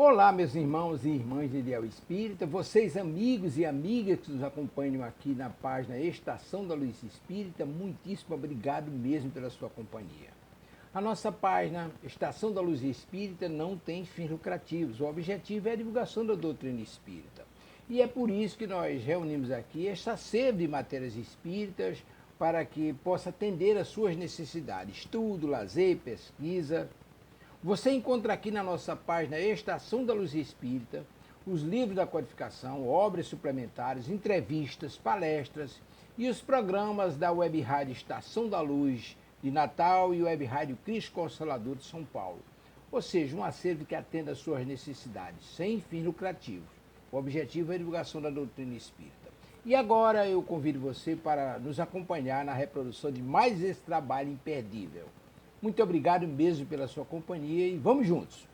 Olá, meus irmãos e irmãs de Ideal Espírita, vocês amigos e amigas que nos acompanham aqui na página Estação da Luz Espírita, muitíssimo obrigado mesmo pela sua companhia. A nossa página Estação da Luz Espírita não tem fins lucrativos, o objetivo é a divulgação da doutrina espírita. E é por isso que nós reunimos aqui esta sede de matérias espíritas para que possa atender às suas necessidades, estudo, lazer, pesquisa. Você encontra aqui na nossa página Estação da Luz Espírita os livros da codificação, obras suplementares, entrevistas, palestras e os programas da Web Rádio Estação da Luz de Natal e Web Rádio Cristo Consolador de São Paulo. Ou seja, um acervo que atenda às suas necessidades, sem fins lucrativos. O objetivo é a divulgação da doutrina espírita. E agora eu convido você para nos acompanhar na reprodução de mais esse trabalho imperdível. Muito obrigado mesmo pela sua companhia e vamos juntos!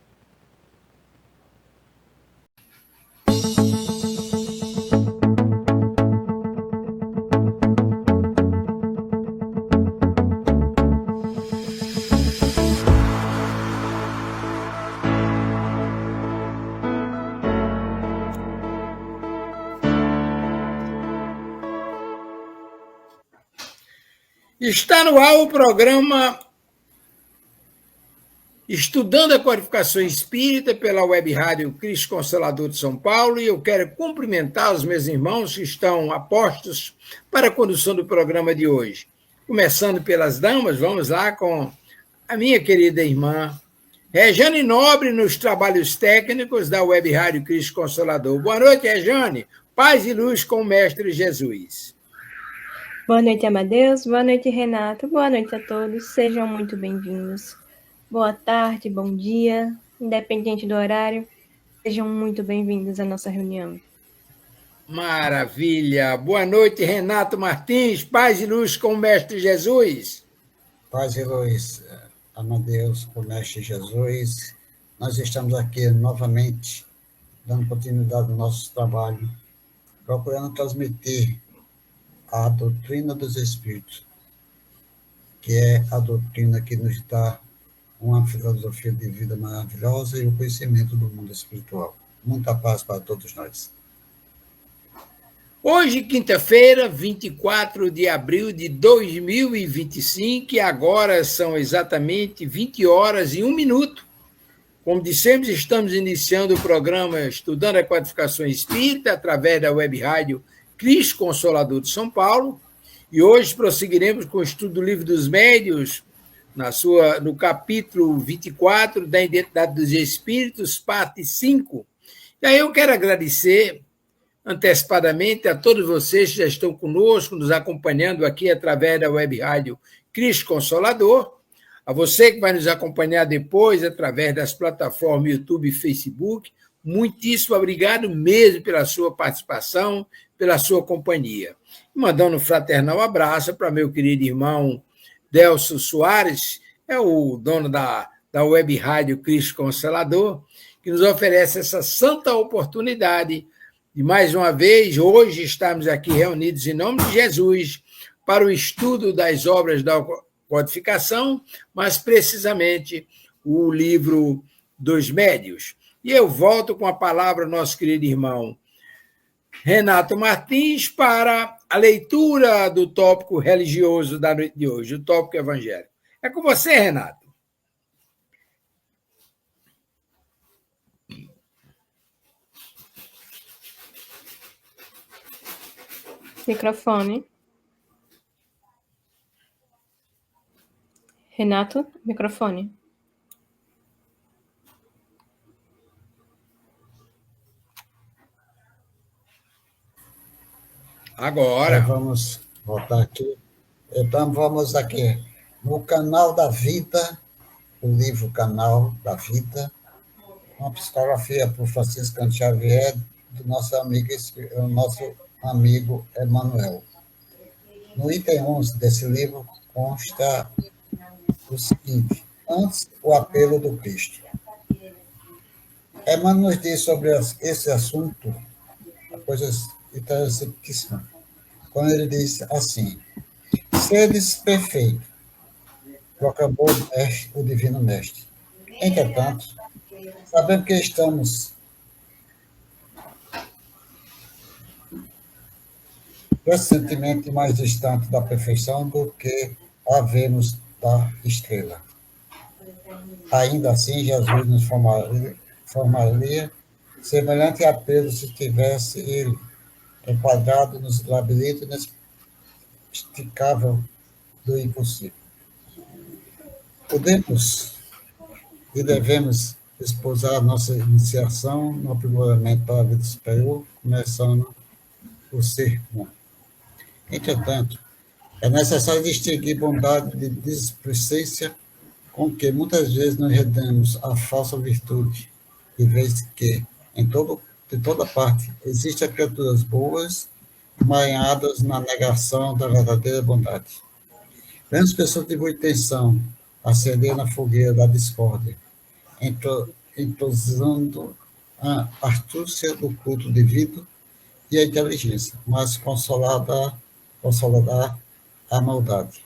Está no ar o programa Estudando a Codificação Espírita pela Web Rádio Cristo Consolador de São Paulo, e eu quero cumprimentar os meus irmãos que estão apostos para a condução do programa de hoje. Começando pelas damas, vamos lá com a minha querida irmã Rejane Nobre nos trabalhos técnicos da Web Rádio Cristo Consolador. Boa noite, Rejane. Paz e luz com o Mestre Jesus. Boa noite, Amadeus. Boa noite, Renato. Boa noite a todos. Sejam muito bem-vindos. Boa tarde, bom dia, independente do horário. Sejam muito bem-vindos à nossa reunião. Maravilha. Boa noite, Renato Martins. Paz e luz com o Mestre Jesus. Paz e luz, Amadeus, com o Mestre Jesus. Nós estamos aqui novamente, dando continuidade ao nosso trabalho, procurando transmitir a doutrina dos Espíritos, que é a doutrina que nos dá uma filosofia de vida maravilhosa e o conhecimento do mundo espiritual. Muita paz para todos nós. Hoje, quinta-feira, 24 de abril de 2025, e agora são exatamente 20 horas e 1 minuto. Como dissemos, estamos iniciando o programa Estudando a Codificação Espírita através da Web Rádio Cristo Consolador de São Paulo, e hoje prosseguiremos com o estudo do Livro dos Médiuns, no capítulo 24 da Identidade dos Espíritos, parte 5. E aí eu quero agradecer antecipadamente a todos vocês que já estão conosco, nos acompanhando aqui através da Web Rádio Cristo Consolador, a você que vai nos acompanhar depois através das plataformas YouTube e Facebook, muitíssimo obrigado mesmo pela sua participação, pela sua companhia. Mandando um fraternal abraço para meu querido irmão Delcio Soares, é o dono da Web Rádio Cristo Consolador, que nos oferece essa santa oportunidade de, mais uma vez, hoje estarmos aqui reunidos em nome de Jesus para o estudo das obras da codificação, mas precisamente o Livro dos Médiuns. E eu volto com a palavra ao nosso querido irmão Renato Martins para a leitura do tópico religioso da noite de hoje, o tópico evangélico. É com você, Renato. Microfone. Renato, microfone. Agora. Então, vamos voltar aqui. Então, vamos aqui. No Canal da Vida, o livro Canal da Vida, uma psicografia por Francisco Cândido Xavier, do nosso amigo Emmanuel. No item 11 desse livro consta o seguinte: antes, o apelo do Cristo. Emmanuel nos diz sobre esse assunto coisas interessantíssimas, quando ele diz assim: sedes perfeito, proclamou o Divino Mestre. Entretanto, Sabemos que estamos recentemente mais distante da perfeição do que a Vênus da estrela. Ainda assim, Jesus nos formaria semelhante a Pedro se tivesse ele enquadrado nos labirintos inextricáveis do impossível. Podemos e devemos esposar nossa iniciação no aprimoramento para a vida superior, começando por ser bom. Entretanto, é necessário distinguir bondade de displicência, com que muitas vezes nos rendemos à falsa virtude, de vez que, de toda parte, existem criaturas boas, emaranhadas na negação da verdadeira bondade. Vemos pessoas de boa intenção acender na fogueira da discórdia, entosando a astúcia do culto devido e a inteligência, mas consolará a maldade.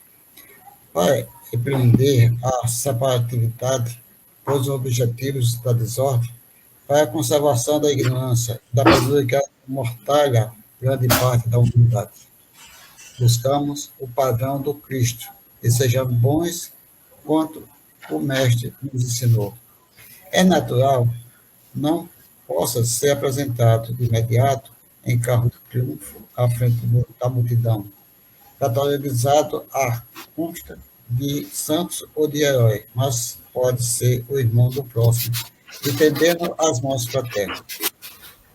Para repreender a separatividade dos objetivos da desordem, para a conservação da ignorância, da medida que mortalha grande parte da humanidade. Buscamos o padrão do Cristo, e sejamos bons quanto o Mestre nos ensinou. É natural, não possa ser apresentado de imediato em carro de triunfo à frente da multidão, categorizado à consta de santos ou de herói, mas pode ser o irmão do próximo, estendendo as mãos fraternas.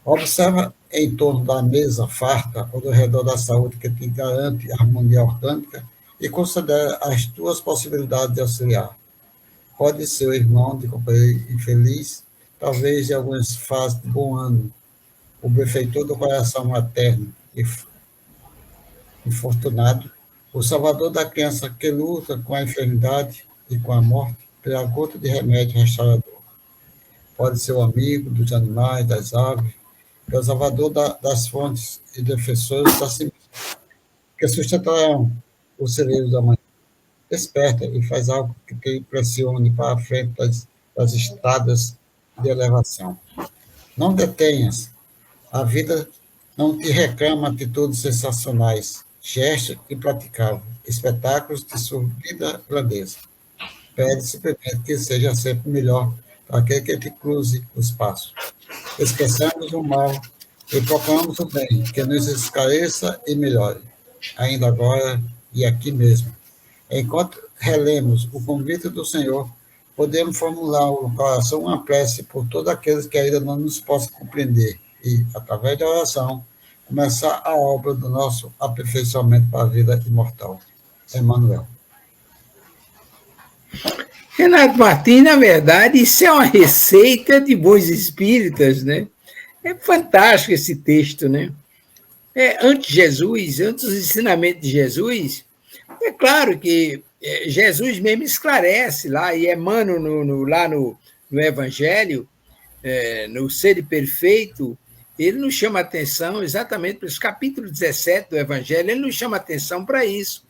Observa em torno da mesa farta ou do redor da saúde que te garante harmonia orgânica e considera as tuas possibilidades de auxiliar. Pode ser o irmão de companheiro infeliz, talvez de algumas fases de bom ânimo, o benfeitor do coração materno e infortunado, o salvador da criança que luta com a enfermidade e com a morte pela gota de remédio restaurador. Pode ser o amigo dos animais, das aves, que é o salvador das fontes e defensores da semente, que sustentarão os celeiros da manhã. Desperta e faz algo que te impressione para a frente das estradas de elevação. Não detenhas. A vida não te reclama atitudes sensacionais, gestos impraticáveis, espetáculos de subida grandeza. Pede simplesmente que seja sempre melhor para aquele que te cruze os passos. Esqueçamos o mal e procuramos o bem, que nos esclareça e melhore, ainda agora e aqui mesmo. Enquanto relemos o convite do Senhor, podemos formular no coração uma prece por todos aqueles que ainda não nos possam compreender e, através da oração, começar a obra do nosso aperfeiçoamento para a vida imortal. Emmanuel. Renato Martins, na verdade, isso é uma receita de bons espíritas, né? É fantástico esse texto, né? Antes dos ensinamentos de Jesus, é claro que Jesus mesmo esclarece lá, e Emmanuel lá no Evangelho, no Ser Perfeito, ele nos chama atenção exatamente para os capítulos 17 do Evangelho, ele nos chama atenção para isso.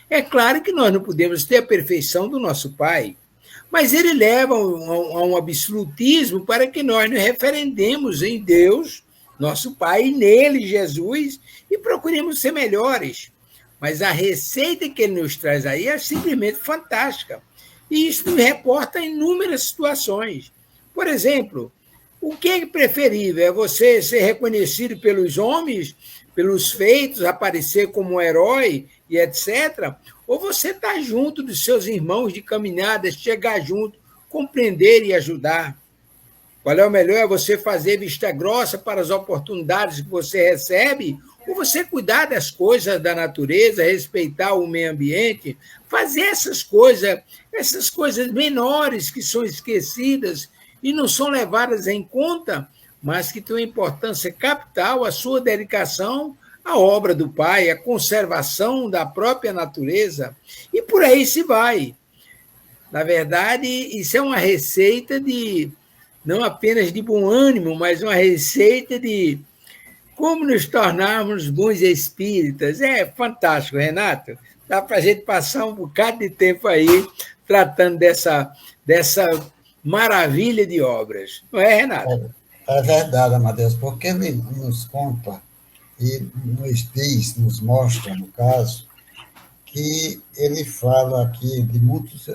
É claro que nós não podemos ter a perfeição do nosso Pai, mas ele leva a um absolutismo para que nós nos referendemos em Deus, nosso Pai, e nele, Jesus, e procuremos ser melhores. Mas a receita que ele nos traz aí é simplesmente fantástica. E isso nos reporta em inúmeras situações. Por exemplo, o que é preferível? É você ser reconhecido pelos homens, pelos feitos, aparecer como um herói e etc., ou você estar junto dos seus irmãos de caminhada, chegar junto, compreender e ajudar. Qual é o melhor? É você fazer vista grossa para as oportunidades que você recebe, ou você cuidar das coisas da natureza, respeitar o meio ambiente, fazer essas coisas menores que são esquecidas e não são levadas em conta, mas que têm uma importância capital, a sua dedicação à obra do Pai, a conservação da própria natureza, e por aí se vai. Na verdade, isso é uma receita não apenas de bom ânimo, mas uma receita de como nos tornarmos bons espíritas. É fantástico, Renato. Dá para a gente passar um bocado de tempo aí tratando dessa maravilha de obras. Não é, Renato? É verdade, Amadeus, porque ele nos conta e nos diz, nos mostra, no caso, que ele fala aqui de muitos,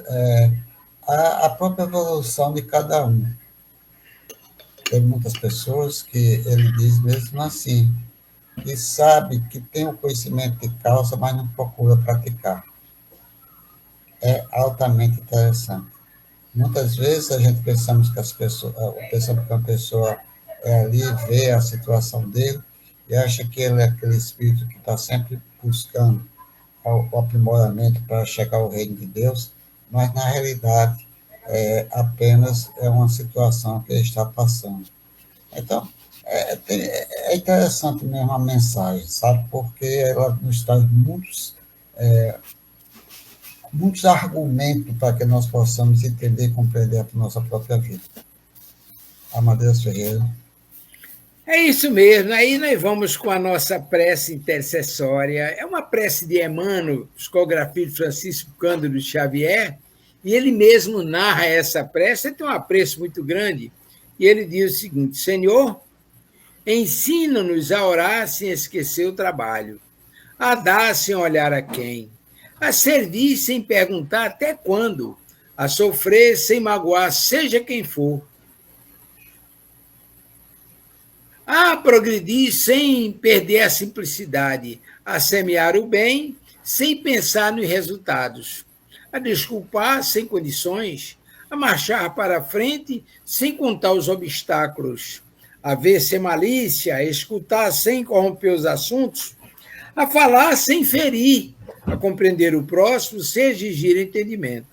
a própria evolução de cada um. Tem muitas pessoas que ele diz mesmo assim, que sabe que tem o conhecimento de causa, mas não procura praticar. É altamente interessante. Muitas vezes a gente pensamos que pensamos que uma pessoa é ali, vê a situação dele e acha que ele é aquele espírito que está sempre buscando o aprimoramento para chegar ao reino de Deus, mas na realidade apenas é uma situação que ele está passando. Então, é interessante mesmo a mensagem, sabe? Porque ela nos traz muitos argumentos para que nós possamos entender e compreender a nossa própria vida. Amadeus Ferreira. É isso mesmo. Aí nós vamos com a nossa prece intercessória. É uma prece de Emmanuel, psicografia de Francisco Cândido Xavier, e ele mesmo narra essa prece. Ele tem um apreço muito grande. E ele diz o seguinte: Senhor, ensina-nos a orar sem esquecer o trabalho, a dar sem olhar a quem, a servir sem perguntar até quando, a sofrer sem magoar, seja quem for, a progredir sem perder a simplicidade, a semear o bem sem pensar nos resultados, a desculpar sem condições, a marchar para frente sem contar os obstáculos, a ver sem malícia, a escutar sem corromper os assuntos, a falar sem ferir, a compreender o próximo sem exigir entendimento,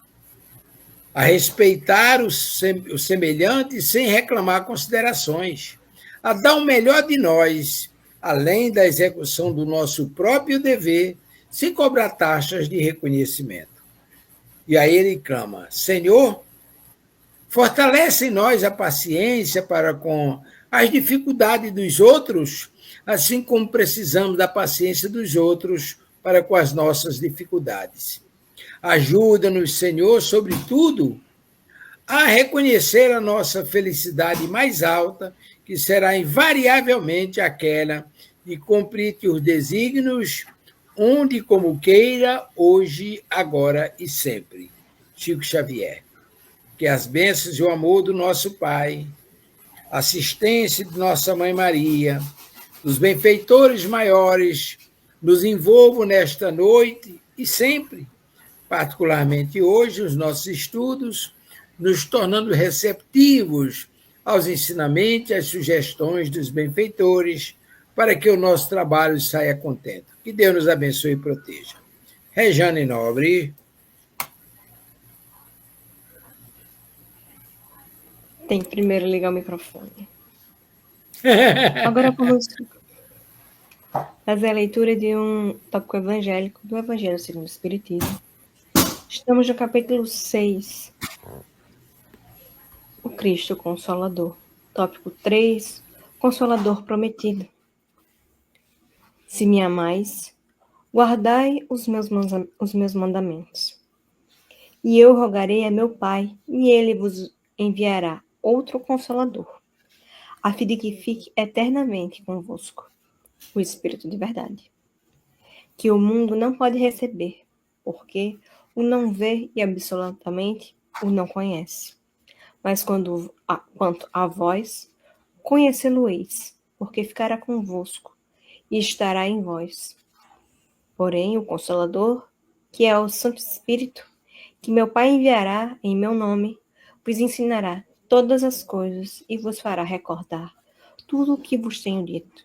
a respeitar o semelhante sem reclamar considerações, a dar o melhor de nós, além da execução do nosso próprio dever, sem cobrar taxas de reconhecimento. E aí ele clama: Senhor, fortalece em nós a paciência para com as dificuldades dos outros, assim como precisamos da paciência dos outros para com as nossas dificuldades. Ajuda-nos, Senhor, sobretudo, a reconhecer a nossa felicidade mais alta, que será invariavelmente aquela de cumprir os desígnios, onde como queira, hoje, agora e sempre. Chico Xavier. Que as bênçãos e o amor do nosso Pai, a assistência de nossa Mãe Maria, dos benfeitores maiores, nos envolvam nesta noite e sempre, particularmente hoje, os nossos estudos, nos tornando receptivos aos ensinamentos e às sugestões dos benfeitores, para que o nosso trabalho saia contente. Que Deus nos abençoe e proteja. Rejane Nobre. Tem que primeiro ligar o microfone. Agora vamos fazer a leitura de um tópico evangélico do Evangelho segundo o Espiritismo. Estamos no capítulo 6. O Cristo Consolador. Tópico 3. Consolador prometido. Se me amais, guardai os meus mandamentos. E eu rogarei a meu Pai, e ele vos enviará outro Consolador, a fim de que fique eternamente convosco, o Espírito de verdade, que o mundo não pode receber, porque o não vê e absolutamente o não conhece. Mas quanto a vós, conhecê-lo-eis, porque ficará convosco e estará em vós. Porém, o Consolador, que é o Santo Espírito, que meu Pai enviará em meu nome, vos ensinará todas as coisas e vos fará recordar tudo o que vos tenho dito.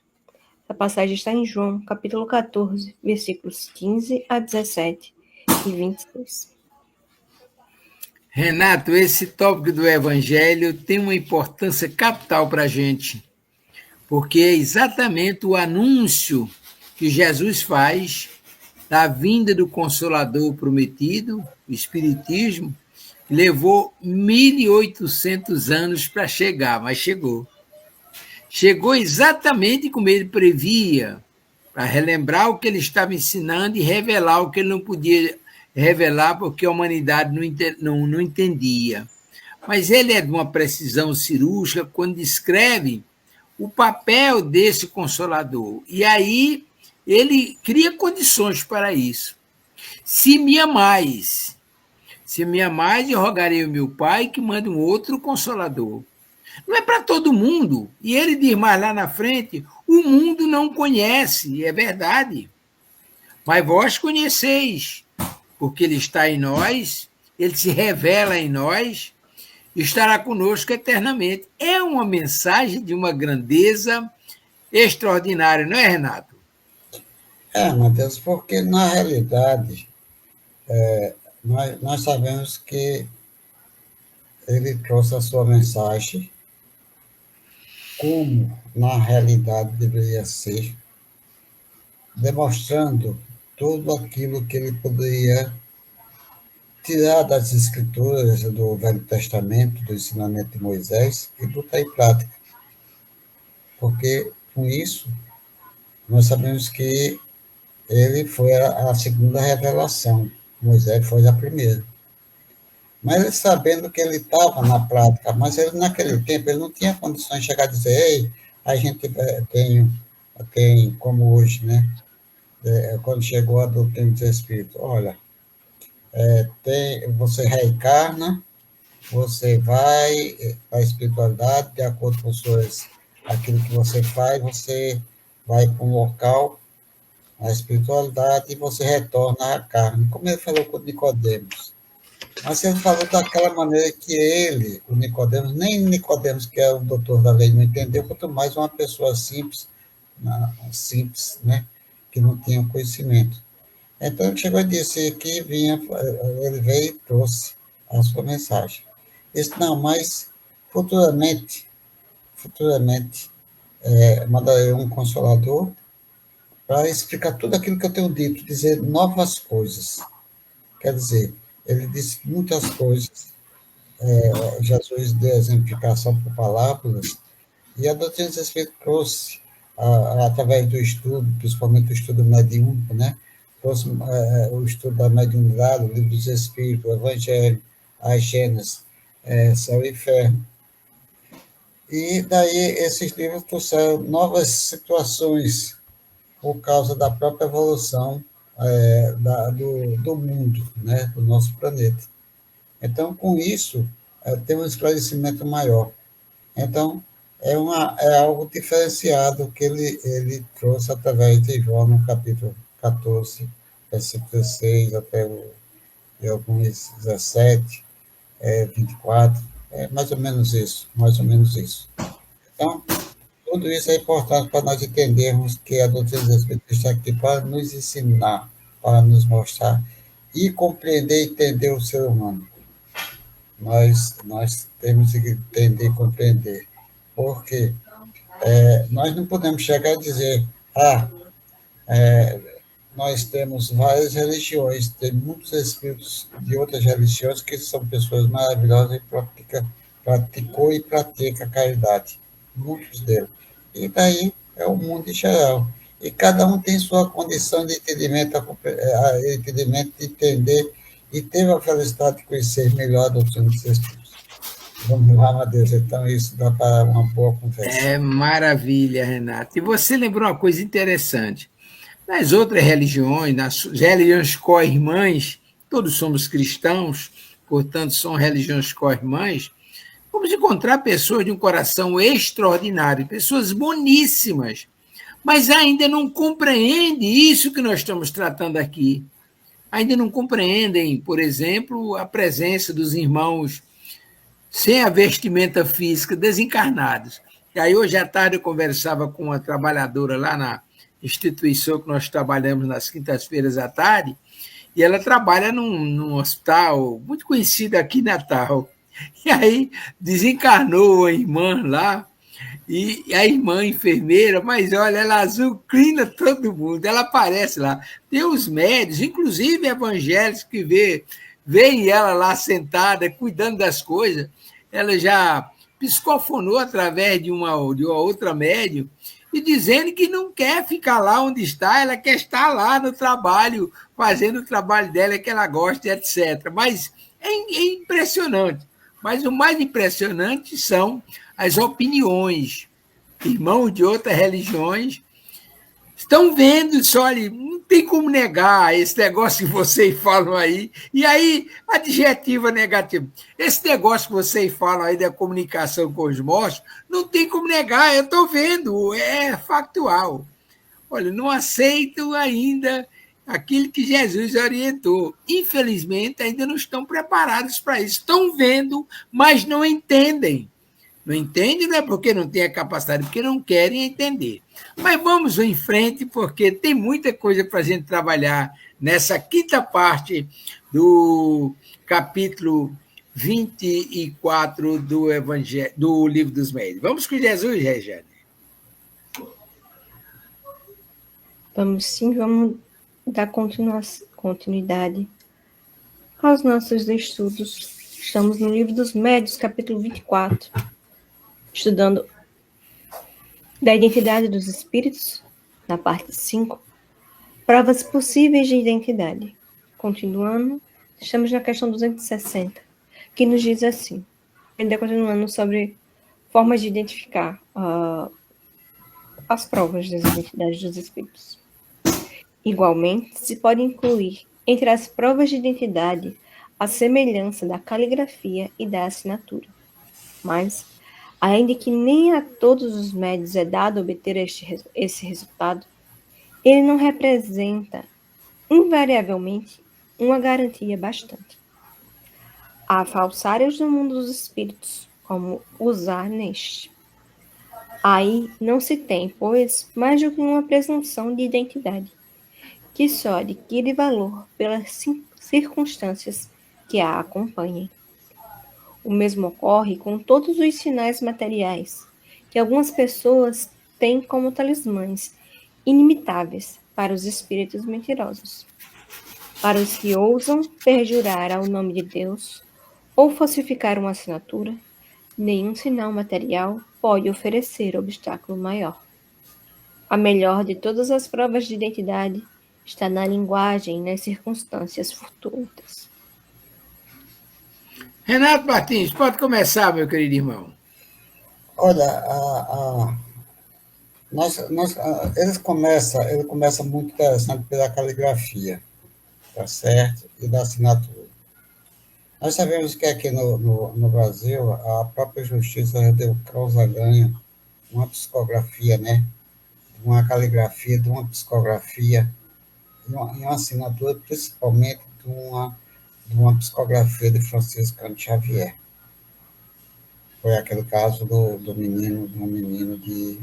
A passagem está em João, capítulo 14, versículos 15 a 17 e 26. Renato, esse tópico do Evangelho tem uma importância capital para a gente, porque é exatamente o anúncio que Jesus faz da vinda do Consolador prometido, o Espiritismo, que levou 1.800 anos para chegar, mas chegou. Chegou exatamente como ele previa, para relembrar o que ele estava ensinando e revelar o que ele não podia revelar porque a humanidade não entendia. mas ele é de uma precisão cirúrgica quando descreve o papel desse consolador. E aí ele cria condições para isso. Se me amais, eu rogarei ao meu Pai que mande um outro consolador. Não é para todo mundo. E ele diz mais lá na frente, o mundo não conhece, é verdade. Mas vós conheceis, porque ele está em nós, ele se revela em nós, estará conosco eternamente. É uma mensagem de uma grandeza extraordinária, não é, Renato? Mateus, porque na realidade nós sabemos que ele trouxe a sua mensagem como na realidade deveria ser, demonstrando tudo aquilo que ele poderia tirar das escrituras do Velho Testamento, do ensinamento de Moisés, e botar em prática. Porque, com isso, nós sabemos que ele foi a segunda revelação, Moisés foi a primeira. Mas ele sabendo que ele estava na prática, mas ele naquele tempo ele não tinha condições de chegar a dizer, ei, a gente tem como hoje, né? Quando chegou a doutrina do Espírito, olha, você reencarna, você vai para a espiritualidade, de acordo com aquilo que você faz, você vai para um local, a espiritualidade, e você retorna à carne, como ele falou com Nicodemos. Mas ele falou daquela maneira que ele, o Nicodemos, nem Nicodemos, que é o doutor da lei, não entendeu, quanto mais uma pessoa simples, né, que não tinha conhecimento. Então, ele chegou e disse que ele veio e trouxe a sua mensagem. Disse, não, mas futuramente, mandarei um consolador para explicar tudo aquilo que eu tenho dito, dizer novas coisas. Quer dizer, ele disse muitas coisas, Jesus deu exemplificação por palavras, e a doutrina do Espírito trouxe, através do estudo, principalmente o estudo mediúnico, né? Trouxe o estudo da mediunidade, o livro dos Espíritos, o Evangelho, as Gênesis, Céu e Inferno. E daí esses livros trouxeram novas situações por causa da própria evolução do mundo, né, do nosso planeta. Então, com isso, tem um esclarecimento maior. Então, é algo diferenciado que ele trouxe através de João, no capítulo 14, versículo 16 até alguns 17, 24, mais ou menos isso. Então, tudo isso é importante para nós entendermos que a doutrina do Espírito está aqui para nos ensinar, para nos mostrar e compreender e entender o ser humano. Nós temos que entender e compreender, porque nós não podemos chegar e dizer, nós temos várias religiões, tem muitos espíritos de outras religiões que são pessoas maravilhosas e praticou e pratica a caridade, muitos deles. E daí é o mundo em geral. E cada um tem sua condição de entendimento, de entender, e teve a felicidade de conhecer melhor a doutrina dos Espíritos. Vamos lá, Matheus, então isso dá para uma boa conversa. É maravilha, Renato. E você lembrou uma coisa interessante. Nas outras religiões, nas religiões co-irmãs, todos somos cristãos, portanto, são religiões co-irmãs, vamos encontrar pessoas de um coração extraordinário, pessoas boníssimas, mas ainda não compreendem isso que nós estamos tratando aqui. Ainda não compreendem, por exemplo, a presença dos irmãos sem a vestimenta física, desencarnados. E aí, hoje à tarde, eu conversava com uma trabalhadora lá na instituição que nós trabalhamos nas quintas-feiras à tarde, e ela trabalha num hospital muito conhecido aqui em Natal. E aí desencarnou a irmã lá, e a irmã enfermeira, mas olha, ela azucrina todo mundo, ela aparece lá. Tem os médicos, inclusive evangélicos, que veem ela lá sentada, cuidando das coisas. Ela já psicofonou através de uma outra médium, e dizendo que não quer ficar lá onde está, ela quer estar lá no trabalho, fazendo o trabalho dela que ela gosta, etc. Mas é impressionante Mas o mais impressionante são as opiniões. Irmãos de outras religiões estão vendo isso, olha, não tem como negar esse negócio que vocês falam aí. E aí, adjetiva negativa. Esse negócio que vocês falam aí da comunicação com os mortos, não tem como negar, eu estou vendo, é factual. Olha, não aceito ainda aquilo que Jesus orientou. Infelizmente, ainda não estão preparados para isso. Estão vendo, mas não entendem. Não entendem não é porque não têm a capacidade, porque não querem entender. Mas vamos em frente, porque tem muita coisa para a gente trabalhar nessa quinta parte do capítulo 24 do Evangelho, do Livro dos Médios. Vamos com Jesus, Regiane. Vamos sim, vamos dar continuidade aos nossos estudos. Estamos no Livro dos Médios, capítulo 24, estudando da identidade dos espíritos, na parte 5, provas possíveis de identidade. Continuando, estamos na questão 260, que nos diz assim, ainda continuando sobre formas de identificar as provas das identidades dos espíritos. Igualmente, se pode incluir entre as provas de identidade a semelhança da caligrafia e da assinatura. Mas, ainda que nem a todos os médios é dado obter esse resultado, ele não representa, invariavelmente, uma garantia bastante. Há falsários no mundo dos espíritos, como usar neste. Aí não se tem, pois, mais do que uma presunção de identidade, que só adquire valor pelas circunstâncias que a acompanhem. O mesmo ocorre com todos os sinais materiais, que algumas pessoas têm como talismãs inimitáveis para os espíritos mentirosos. Para os que ousam perjurar ao nome de Deus ou falsificar uma assinatura, nenhum sinal material pode oferecer obstáculo maior. A melhor de todas as provas de identidade está na linguagem e nas circunstâncias fortuitas. Renato Martins, pode começar, meu querido irmão. Olha, ele começa muito interessante pela caligrafia, tá certo? E da assinatura. Nós sabemos que aqui no Brasil, a própria justiça deu causa ganha uma psicografia, né? Uma caligrafia, de uma psicografia, e uma assinatura, principalmente de uma psicografia de Francisco Cândido Xavier. Foi aquele caso do menino de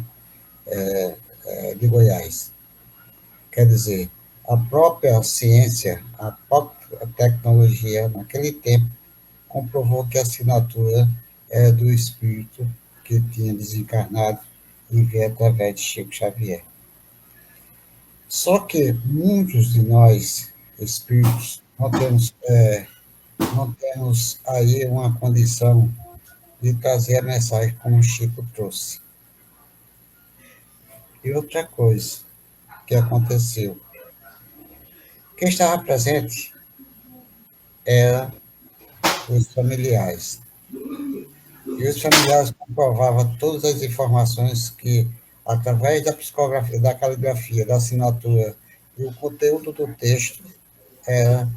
Goiás. Quer dizer, a própria ciência, a própria tecnologia, naquele tempo, comprovou que a assinatura é do espírito que tinha desencarnado e veio através de Chico Xavier. Só que muitos de nós, espíritos, não temos aí uma condição de trazer a mensagem como o Chico trouxe. E outra coisa que aconteceu, quem estava presente eram os familiares. E os familiares comprovavam todas as informações que, através da psicografia, da caligrafia, da assinatura e o conteúdo do texto, era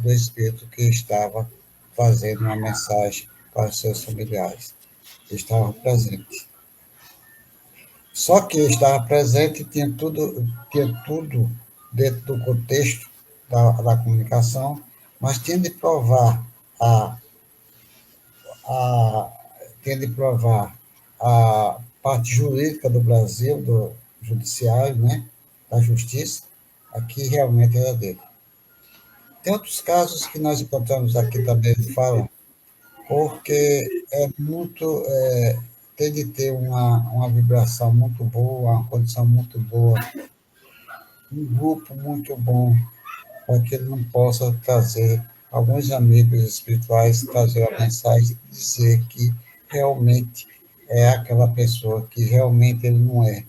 do espírito que estava fazendo uma mensagem para os seus familiares. Estava presente. Só que estava presente e tinha tudo dentro do contexto da comunicação, mas tinha de provar a parte jurídica do Brasil, do judiciário, né, da justiça, aqui realmente era dele. Tem outros casos que nós encontramos aqui também, ele fala, porque tem de ter uma vibração muito boa, uma condição muito boa, um grupo muito bom, para que ele não possa trazer alguns amigos espirituais, trazer a mensagem e dizer que realmente é aquela pessoa que realmente ele não é.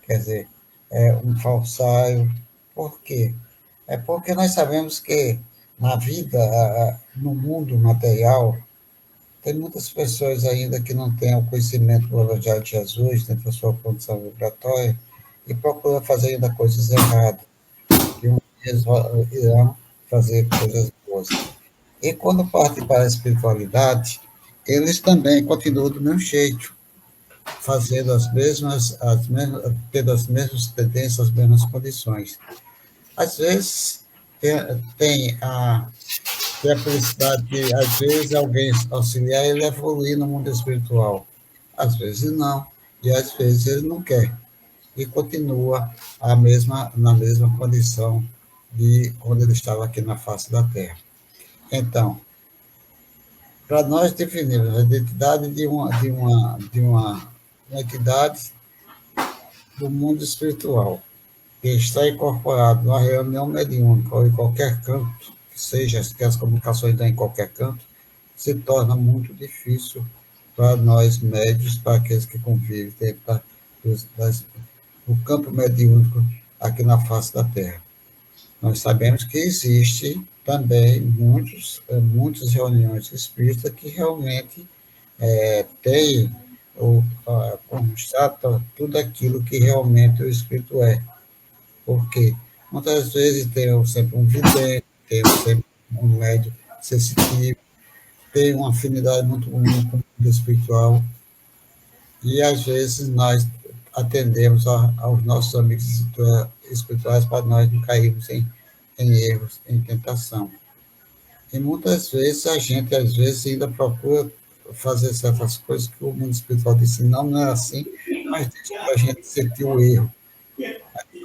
Quer dizer, é um falsário. Por quê? É porque nós sabemos que na vida, no mundo material, Tem muitas pessoas ainda que não têm o conhecimento do Evangelho de Jesus dentro da sua condição vibratória e procuram fazer ainda coisas erradas, que um dia eles irão fazer coisas boas. E quando partem para a espiritualidade, eles também continuam do mesmo jeito, fazendo tendo as mesmas tendências, as mesmas condições. Às vezes, tem a felicidade de, às vezes, alguém auxiliar ele a evoluir no mundo espiritual. Às vezes não, e às vezes ele não quer. E continua na mesma condição de quando ele estava aqui na face da Terra. Então, para nós definirmos a identidade de uma entidade do mundo espiritual, que está incorporado numa reunião mediúnica ou em qualquer canto, que seja que as comunicações dão em qualquer canto, se torna muito difícil para nós médios, para aqueles que convivem dentro do campo mediúnico aqui na face da Terra. Nós sabemos que existe também muitas reuniões espíritas que realmente têm constata tudo aquilo que realmente o espírito é. Porque muitas vezes tem sempre um vidente, tem sempre um médium sensitivo, tem uma afinidade muito grande com o mundo espiritual, e às vezes nós atendemos aos nossos amigos espirituais para nós não cairmos em erros, em tentação. E muitas vezes a gente, às vezes, ainda procura fazer certas coisas que o mundo espiritual disse, não é assim, mas deixa para a gente sentir o erro.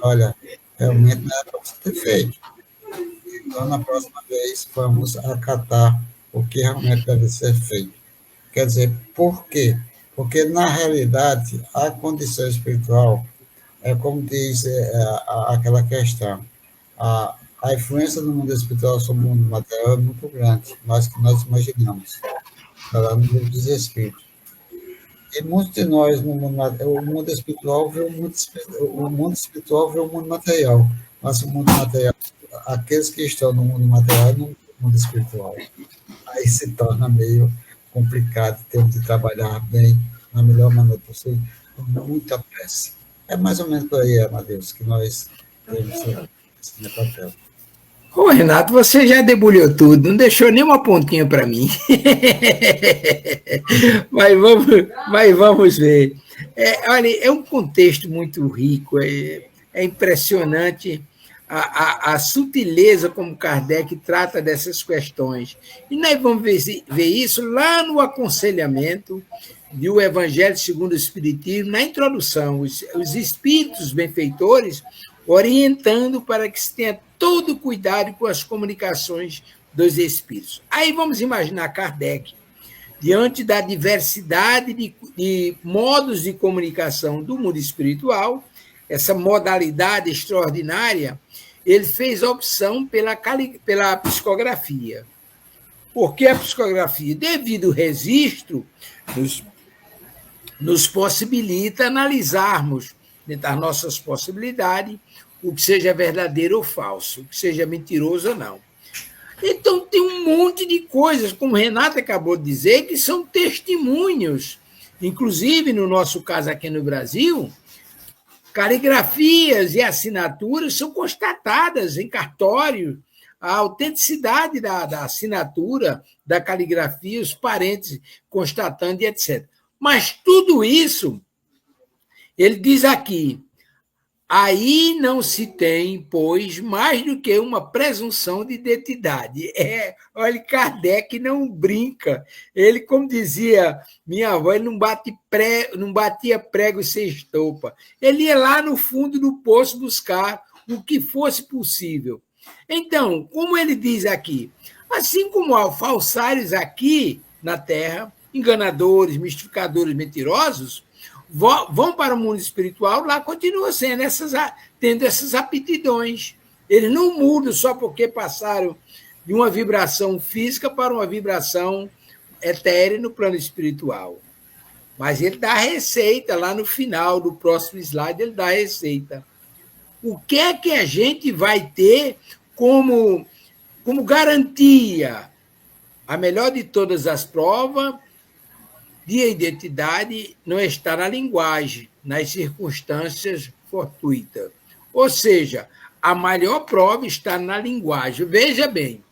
Olha, realmente não era para você ter feito. Então, na próxima vez, vamos acatar o que realmente deve ser feito. Quer dizer, por quê? Porque, na realidade, a condição espiritual é como diz aquela questão, a influência do mundo espiritual sobre o mundo material é muito grande, mais que nós imaginamos. Está lá no livro dos Espíritos. E muitos de nós, o mundo espiritual vê o mundo material, mas o mundo material, aqueles que estão no mundo material não no mundo espiritual. Aí se torna meio complicado, temos de trabalhar bem, na melhor maneira possível, com muita pressa. É mais ou menos por aí, Amadeus, que nós temos esse papel. Ô, Renato, você já debulhou tudo, não deixou nem uma pontinha para mim. mas vamos ver. Olha, é um contexto muito rico, é impressionante a sutileza como Kardec trata dessas questões. E nós vamos ver isso lá no aconselhamento do Evangelho segundo o Espiritismo, na introdução, os espíritos benfeitores orientando para que se tenha todo cuidado com as comunicações dos espíritos. Aí vamos imaginar Kardec, diante da diversidade de modos de comunicação do mundo espiritual, essa modalidade extraordinária, ele fez a opção pela psicografia. Por que a psicografia? Devido ao registro, nos possibilita analisarmos, dentro das nossas possibilidades, o que seja verdadeiro ou falso, o que seja mentiroso ou não. Então, tem um monte de coisas, como o Renato acabou de dizer, que são testemunhos. Inclusive, no nosso caso aqui no Brasil, caligrafias e assinaturas são constatadas em cartório, a autenticidade da assinatura, da caligrafia, os parentes constatando e etc. Mas tudo isso, ele diz aqui, aí não se tem, pois, mais do que uma presunção de identidade. Olha, Kardec não brinca. Ele, como dizia minha avó, ele não batia prego sem estopa. Ele ia lá no fundo do poço buscar o que fosse possível. Então, como ele diz aqui, assim como há falsários aqui na Terra, enganadores, mistificadores, mentirosos, vão para o mundo espiritual, lá continua tendo essas aptidões. Eles não mudam só porque passaram de uma vibração física para uma vibração etérea no plano espiritual. Mas ele dá a receita, lá no final do próximo slide, ele dá a receita. O que é que a gente vai ter como garantia? A melhor de todas as provas de identidade não está na linguagem, nas circunstâncias fortuitas. Ou seja, a maior prova está na linguagem. Veja bem,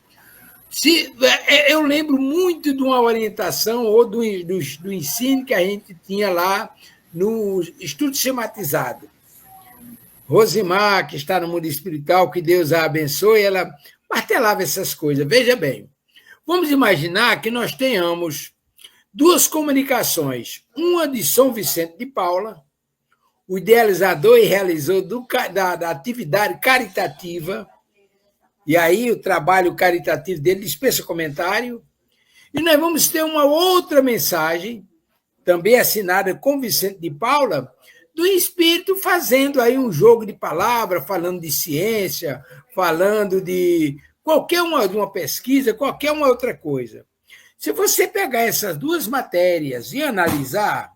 eu lembro muito de uma orientação ou do ensino que a gente tinha lá no estudo schematizado. Rosimar, que está no mundo espiritual, que Deus a abençoe, ela martelava essas coisas. Veja bem, vamos imaginar que nós tenhamos duas comunicações, uma de São Vicente de Paula, o idealizador e realizador da atividade caritativa, e aí o trabalho caritativo dele dispensa comentário, e nós vamos ter uma outra mensagem, também assinada com Vicente de Paula, do espírito fazendo aí um jogo de palavras, falando de ciência, falando de qualquer uma pesquisa, qualquer uma outra coisa. Se você pegar essas duas matérias e analisar,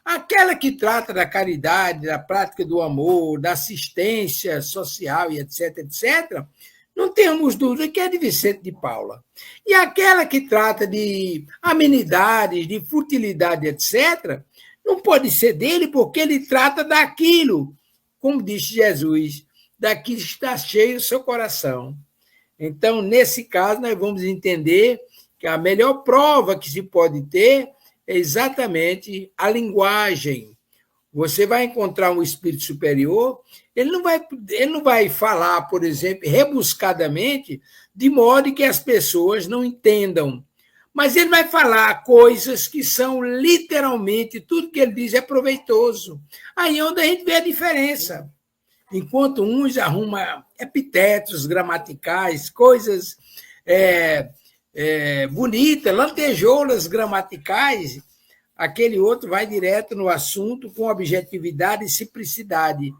aquela que trata da caridade, da prática do amor, da assistência social e etc., etc., não temos dúvida que é de Vicente de Paula. E aquela que trata de amenidades, de futilidade, etc., não pode ser dele, porque ele trata daquilo, como disse Jesus, daquilo que está cheio o seu coração. Então, nesse caso, nós vamos entender que a melhor prova que se pode ter é exatamente a linguagem. Você vai encontrar um espírito superior, ele não vai falar, por exemplo, rebuscadamente, de modo que as pessoas não entendam. Mas ele vai falar coisas que são literalmente, tudo que ele diz é proveitoso. Aí é onde a gente vê a diferença. Enquanto uns arrumam epitetos gramaticais, coisas bonitas, lantejoulas gramaticais, aquele outro vai direto no assunto com objetividade e simplicidade.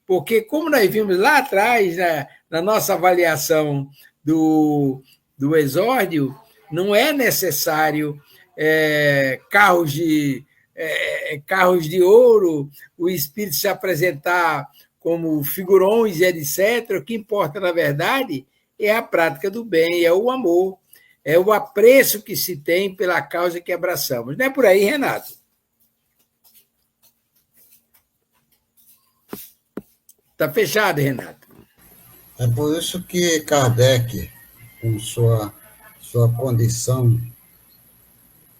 Porque, como nós vimos lá atrás, na nossa avaliação do exórdio, não é necessário carros de ouro, o espírito se apresentar como figurões, etc. O que importa, na verdade, é a prática do bem, é o amor, é o apreço que se tem pela causa que abraçamos. Não é por aí, Renato? Está fechado, Renato. É por isso que Kardec, com sua condição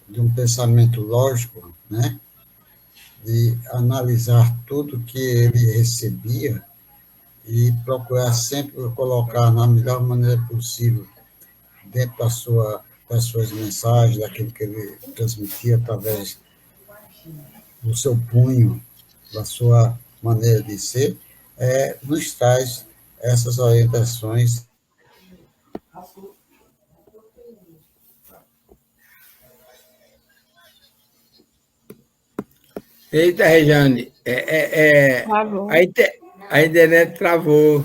de um pensamento lógico, né, de analisar tudo que ele recebia e procurar sempre colocar na melhor maneira possível dentro das suas mensagens, daquilo que ele transmitia através do seu punho, da sua maneira de ser, nos traz essas orientações. Eita, Rejane, a internet travou.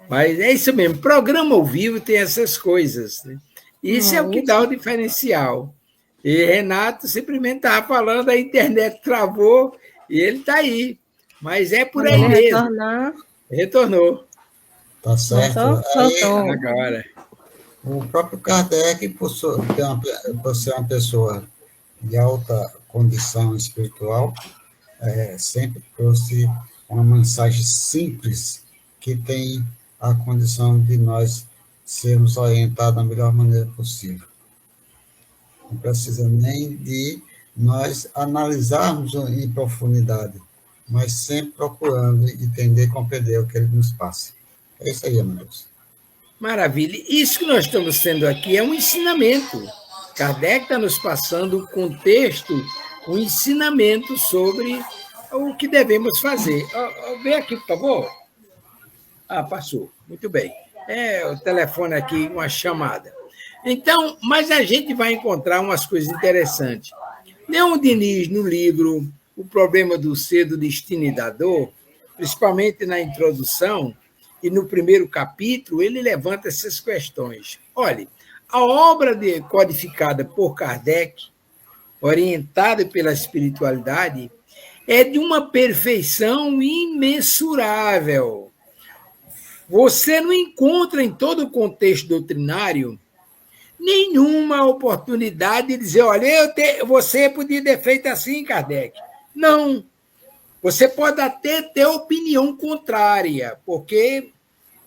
Mas é isso mesmo, programa ao vivo tem essas coisas. Né? Isso é o que dá o diferencial. E Renato simplesmente estava falando, a internet travou e ele está aí. Mas é por aí mesmo. Retornou. Tá certo. Agora. O próprio Kardec, por ser uma pessoa de alta condição espiritual, sempre trouxe uma mensagem simples que tem a condição de nós sermos orientados da melhor maneira possível. Não precisa nem de nós analisarmos em profundidade, mas sempre procurando entender e compreender o que ele nos passa. É isso aí, amigos. Maravilha. Isso que nós estamos tendo aqui é um ensinamento. Kardec está nos passando um contexto, um ensinamento sobre o que devemos fazer. Vem aqui, por favor. Passou. Muito bem. O telefone aqui, uma chamada. Então, mas a gente vai encontrar umas coisas interessantes. Leon Denis, no livro O Problema do Ser, do Destino e da Dor, principalmente na introdução e no primeiro capítulo, ele levanta essas questões. Olha, a obra codificada por Kardec, orientada pela espiritualidade, é de uma perfeição imensurável. Você não encontra em todo o contexto doutrinário nenhuma oportunidade de dizer, olha, você podia ter feito assim, Kardec. Não. Você pode até ter opinião contrária, porque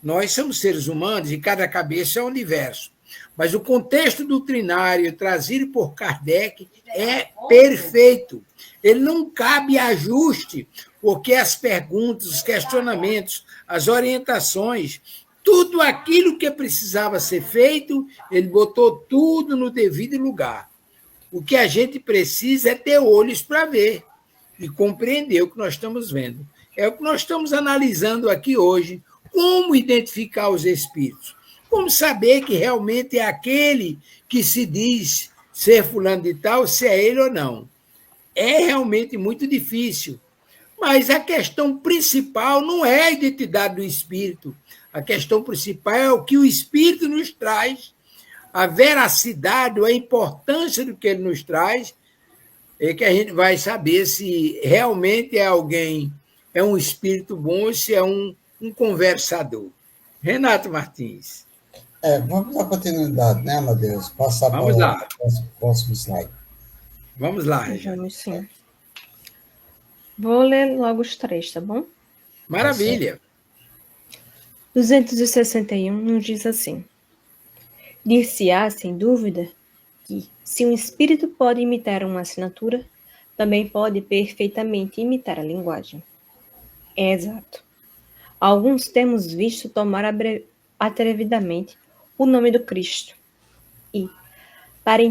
nós somos seres humanos e cada cabeça é um universo. Mas o contexto doutrinário trazido por Kardec é perfeito. Ele não cabe ajuste, porque as perguntas, os questionamentos, as orientações, tudo aquilo que precisava ser feito, ele botou tudo no devido lugar. O que a gente precisa é ter olhos para ver e compreender o que nós estamos vendo. É o que nós estamos analisando aqui hoje. Como identificar os espíritos? Como saber que realmente é aquele que se diz ser fulano de tal, se é ele ou não? É realmente muito difícil. Mas a questão principal não é a identidade do espírito. A questão principal é o que o espírito nos traz, a veracidade, a importância do que ele nos traz, é que a gente vai saber se realmente é alguém, é um espírito bom ou se é um conversador. Renato Martins. Vamos dar continuidade, né, Amadeus? Passar Vamos lá. o próximo slide. Vamos lá, Regina. Vamos sim. Vou ler logo os 3, tá bom? Maravilha. 261 nos diz assim: dir-se-á, sem dúvida, que, se um espírito pode imitar uma assinatura, também pode perfeitamente imitar a linguagem. É exato. Alguns temos visto tomar atrevidamente o nome do Cristo e, para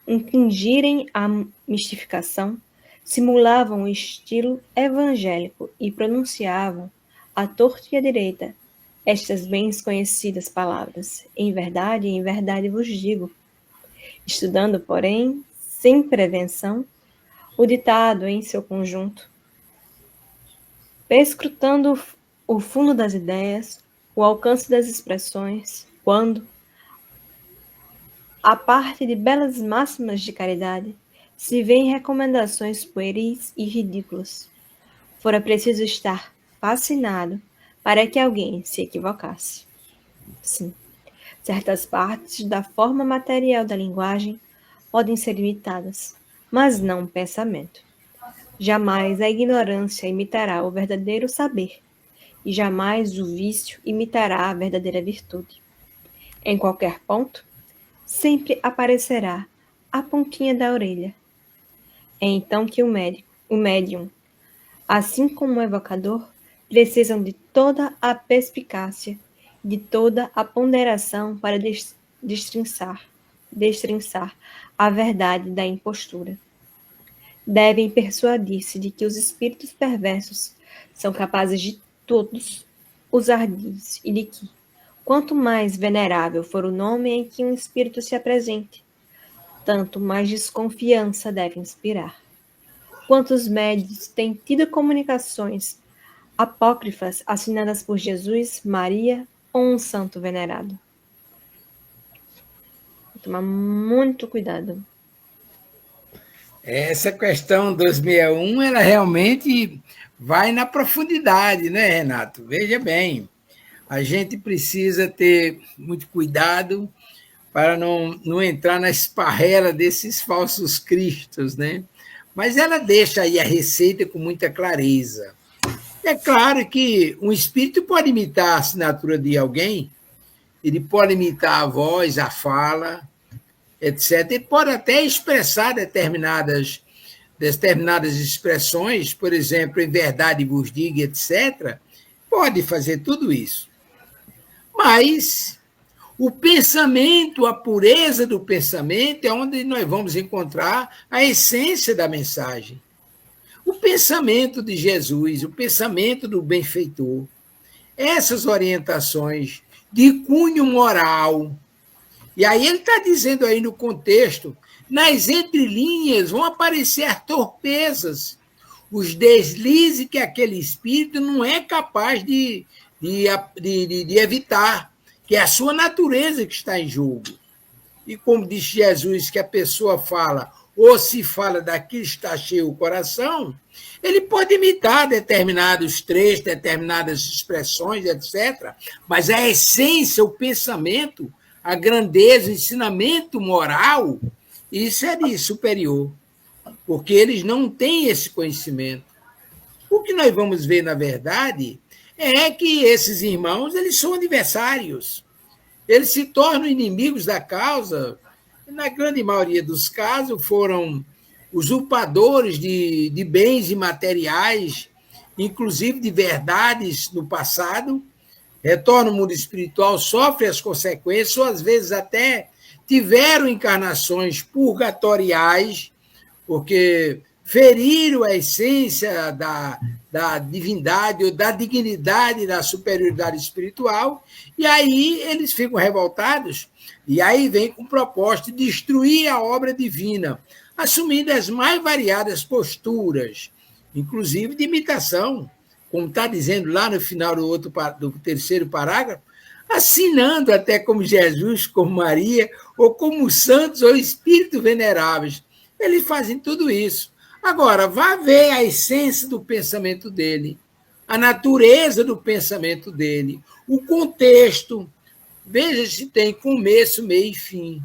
impingirem a mistificação, simulavam o estilo evangélico e pronunciavam, à torta e à direita, estas bem conhecidas palavras: em verdade vos digo. Estudando, porém, sem prevenção, o ditado em seu conjunto, perscrutando o fundo das ideias, o alcance das expressões, quando, a parte de belas máximas de caridade, se vêem recomendações pueris e ridículas, fora preciso estar fascinado para que alguém se equivocasse. Sim, certas partes da forma material da linguagem podem ser imitadas, mas não o pensamento. Jamais a ignorância imitará o verdadeiro saber, e jamais o vício imitará a verdadeira virtude. Em qualquer ponto, sempre aparecerá a pontinha da orelha. É então que o médium, assim como o evocador, precisam de toda a perspicácia, de toda a ponderação para destrinçar a verdade da impostura. Devem persuadir-se de que os espíritos perversos são capazes de todos os ardis e de que, quanto mais venerável for o nome em que um espírito se apresente, tanto mais desconfiança deve inspirar. Quantos médios têm tido comunicações apócrifas assinadas por Jesus, Maria ou um santo venerado? Vou tomar muito cuidado. Essa questão 261, ela realmente vai na profundidade, né, Renato? Veja bem, a gente precisa ter muito cuidado para não entrar na esparrela desses falsos cristos, né? Mas ela deixa aí a receita com muita clareza. É claro que um espírito pode imitar a assinatura de alguém, ele pode imitar a voz, a fala, etc. Ele pode até expressar determinadas expressões, por exemplo, em verdade vos digo, etc. Pode fazer tudo isso. Mas o pensamento, a pureza do pensamento é onde nós vamos encontrar a essência da mensagem. O pensamento de Jesus, o pensamento do benfeitor, essas orientações de cunho moral. E aí ele está dizendo aí no contexto, nas entrelinhas vão aparecer torpezas, os deslizes que aquele espírito não é capaz de evitar, que é a sua natureza que está em jogo. E como diz Jesus, que a pessoa fala, ou se fala daquilo que está cheio o coração, ele pode imitar determinados trechos, determinadas expressões, etc. Mas a essência, o pensamento, a grandeza, o ensinamento moral, isso é de superior, porque eles não têm esse conhecimento. O que nós vamos ver, na verdade, é que esses irmãos eles são adversários. Eles se tornam inimigos da causa. Na grande maioria dos casos, foram usurpadores de bens imateriais, inclusive de verdades no passado, retornam ao mundo espiritual, sofrem as consequências, ou às vezes até tiveram encarnações purgatoriais, porque feriram a essência da divindade ou da dignidade da superioridade espiritual, e aí eles ficam revoltados, e aí vem com o propósito de destruir a obra divina, assumindo as mais variadas posturas, inclusive de imitação, como está dizendo lá no final do terceiro parágrafo, assinando até como Jesus, como Maria, ou como santos ou espíritos veneráveis. Eles fazem tudo isso. Agora, vá ver a essência do pensamento dele, a natureza do pensamento dele, o contexto. Veja se tem começo, meio e fim.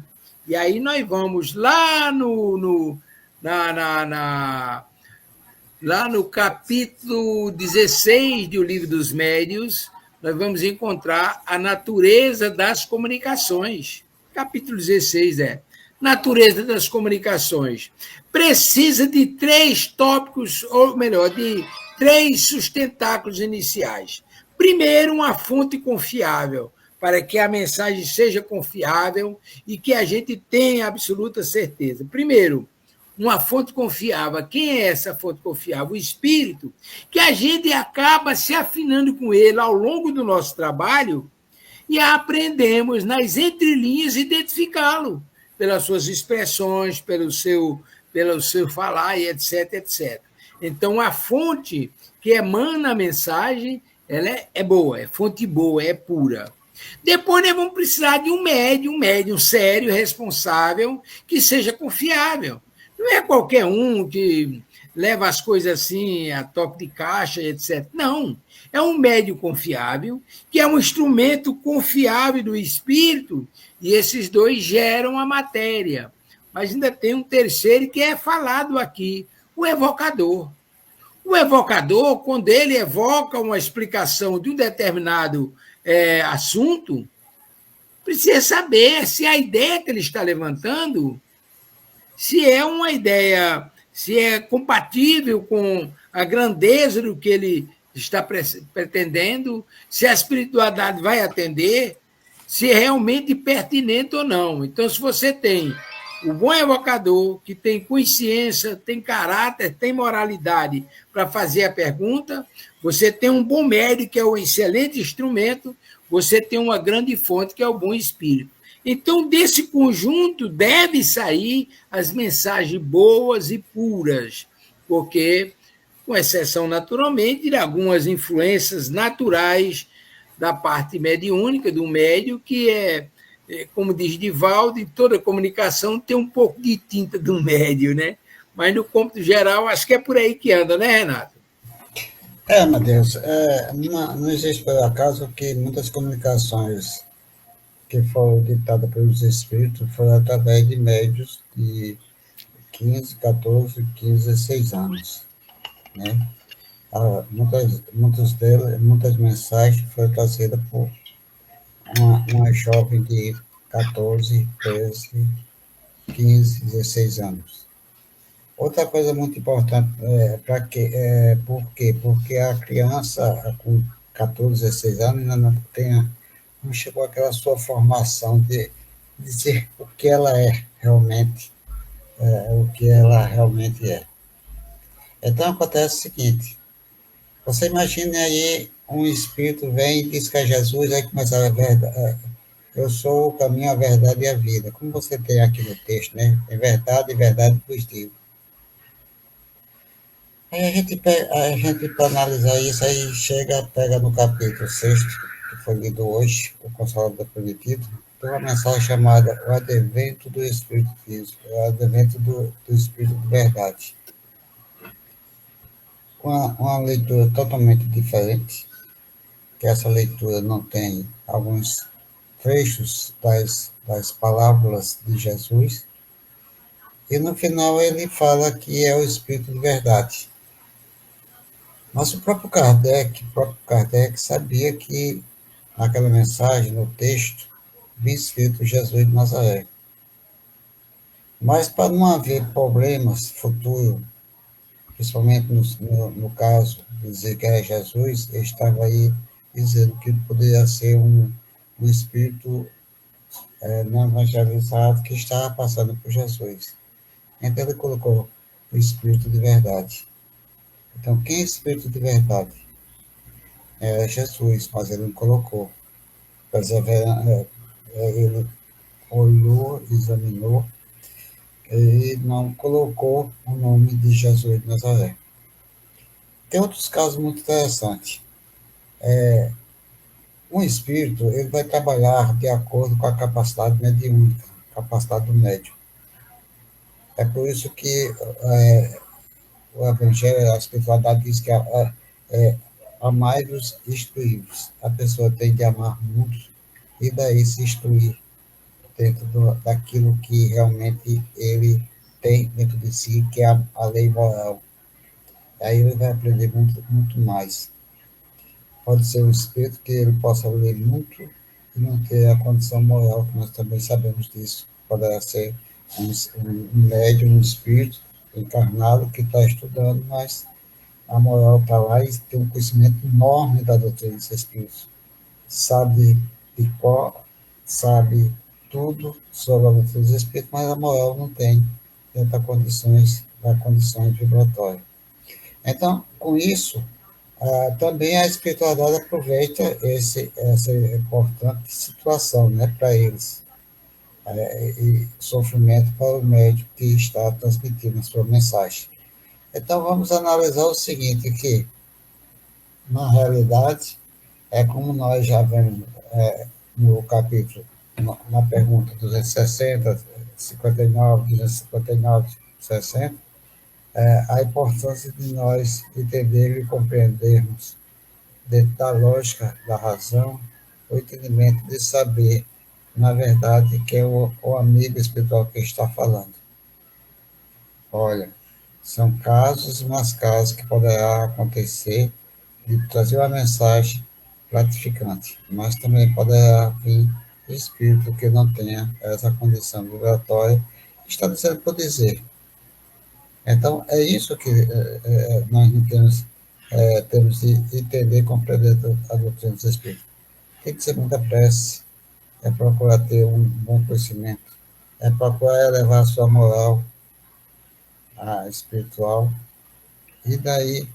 E aí nós vamos lá lá no capítulo 16 do Livro dos Médiuns, nós vamos encontrar a natureza das comunicações. Capítulo 16 natureza das comunicações. Precisa de 3 tópicos, ou melhor, de 3 sustentáculos iniciais. Primeiro, uma fonte confiável, para que a mensagem seja confiável e que a gente tenha absoluta certeza. Primeiro, uma fonte confiável. Quem é essa fonte confiável? O espírito, que a gente acaba se afinando com ele ao longo do nosso trabalho e aprendemos nas entrelinhas identificá-lo pelas suas expressões, pelo seu falar, e etc, etc. Então, a fonte que emana a mensagem, ela é boa, é fonte boa, é pura. Depois, nós vamos precisar de um médium sério, responsável, que seja confiável. Não é qualquer um que leva as coisas assim a toque de caixa, etc. Não. É um médium confiável, que é um instrumento confiável do espírito, e esses dois geram a matéria. Mas ainda tem um terceiro que é falado aqui, o evocador. O evocador, quando ele evoca uma explicação de um determinado assunto, precisa saber se a ideia que ele está levantando, se é uma ideia, se é compatível com a grandeza do que ele está pretendendo, se a espiritualidade vai atender, se é realmente pertinente ou não. Então, se você tem o bom evocador, que tem consciência, tem caráter, tem moralidade para fazer a pergunta, você tem um bom médium, que é um excelente instrumento, você tem uma grande fonte, que é o bom espírito. Então, desse conjunto deve sair as mensagens boas e puras, porque, com exceção, naturalmente, de algumas influências naturais da parte mediúnica, do médium, que como diz Divaldo, toda comunicação tem um pouco de tinta do médium, né? Mas, no cômputo geral, acho que é por aí que anda, né, Renato? Matheus, não existe, por acaso, que muitas comunicações que foram ditadas pelos espíritos foram através de médios de 15, 14, 15, 16 anos, né? Muitas mensagens foram trazidas por uma jovem de 14, 13, 15, 16 anos. Outra coisa muito importante, por quê? Porque a criança com 14, 16 anos ainda não chegou àquela sua formação de dizer o que ela é realmente, o que ela realmente é. Então, acontece o seguinte, você imagine aí um espírito vem e diz que é Jesus, aí começa a verdade, eu sou o caminho, a verdade e a vida. Como você tem aqui no texto, né? É verdade e verdade vos digo. Aí a gente, para analisar isso, aí pega no capítulo 6, que foi lido hoje, o Consolador Prometido, tem uma mensagem chamada O Advento do Espírito Físico, o Advento do Espírito de Verdade. Uma leitura totalmente diferente, que essa leitura não tem alguns trechos das palavras de Jesus, e no final ele fala que é o Espírito de verdade. Mas o próprio Kardec sabia que naquela mensagem, no texto, vinha escrito Jesus de Nazaré. Mas para não haver problemas futuros, principalmente no caso de dizer que era Jesus, ele estava aí dizendo que poderia ser um espírito não evangelizado que estava passando por Jesus. Então ele colocou o espírito de verdade. Então, quem é espírito de verdade? É Jesus, mas ele não colocou. Ele olhou, examinou, e não colocou o nome de Jesus de Nazaré. Tem outros casos muito interessantes. Um espírito ele vai trabalhar de acordo com a capacidade mediúnica, capacidade do médium. É por isso que o Evangelho, a espiritualidade diz que amai-vos e instruí-vos. A pessoa tem de amar muito e daí se instruir dentro daquilo que realmente ele tem dentro de si, que é a lei moral. Aí ele vai aprender muito, muito mais. Pode ser um espírito que ele possa ler muito e não ter a condição moral, que nós também sabemos disso. Poderá ser um médium, um espírito encarnado que está estudando, mas a moral está lá e tem um conhecimento enorme da doutrina dos espíritos. Sabe de qual, sabe tudo sobre a doutrina dos espíritos, mas a moral não tem dentro das condições vibratórias. Então, com isso, também a espiritualidade aproveita essa importante situação, né, para eles, e sofrimento para o médico que está transmitindo a sua mensagem. Então, vamos analisar o seguinte, que, na realidade, é como nós já vemos no capítulo, na pergunta 260, 59, 259, 60, a importância de nós entendermos e compreendermos, dentro da lógica da razão, o entendimento de saber, na verdade, que é o amigo espiritual que está falando. Olha, são casos e mais casos que poderá acontecer de trazer uma mensagem gratificante, mas também poderá vir espírito que não tenha essa condição vibratória, está dizendo por dizer. Então, é isso que nós temos de entender e compreender a doutrina dos espíritos. Tem que ser muita prece, é procurar ter um bom conhecimento, é procurar elevar a sua moral espiritual, e daí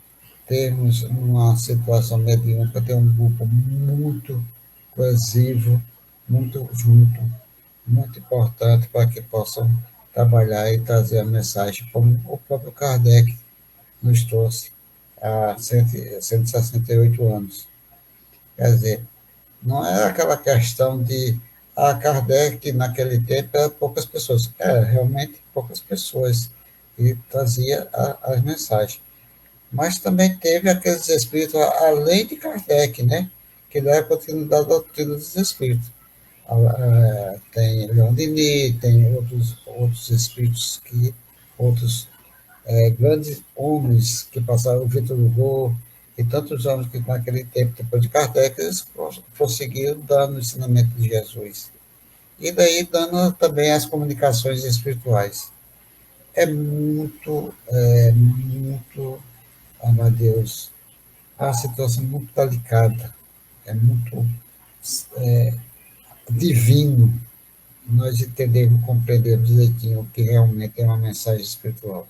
termos uma situação mediúnica, ter um grupo muito coesivo, muito junto, muito importante para que possam trabalhar e trazer a mensagem, como o próprio Kardec nos trouxe há 168 anos. Quer dizer, não é aquela questão de Kardec, naquele tempo, eram poucas pessoas. Realmente poucas pessoas que trazia as mensagens. Mas também teve aqueles espíritos, além de Kardec, né, que dá a continuidade da doutrina dos espíritos. Tem Leon Denis, tem outros espíritos, outros grandes homens que passaram, o Victor Hugo, e tantos homens que naquele tempo, depois de Kardec, eles prosseguiram dando o ensinamento de Jesus. E daí dando também as comunicações espirituais. É muito, meu Deus, é uma situação muito delicada, é muito divino nós entendermos e compreendermos direitinho o que realmente é uma mensagem espiritual.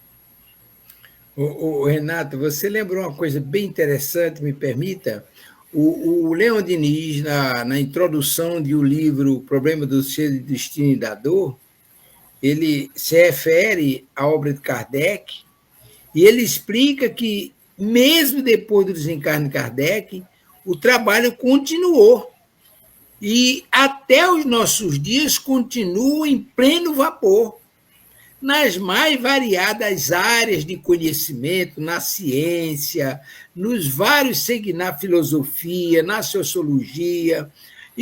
O Renato, você lembrou uma coisa bem interessante, me permita? O Leon Denis, na introdução do livro Problema do Ser, do Destino e da Dor, ele se refere à obra de Kardec e ele explica que, mesmo depois do desencarne de Kardec, o trabalho continuou. E até os nossos dias continua em pleno vapor, nas mais variadas áreas de conhecimento, na ciência, nos vários segmentos, na filosofia, na sociologia,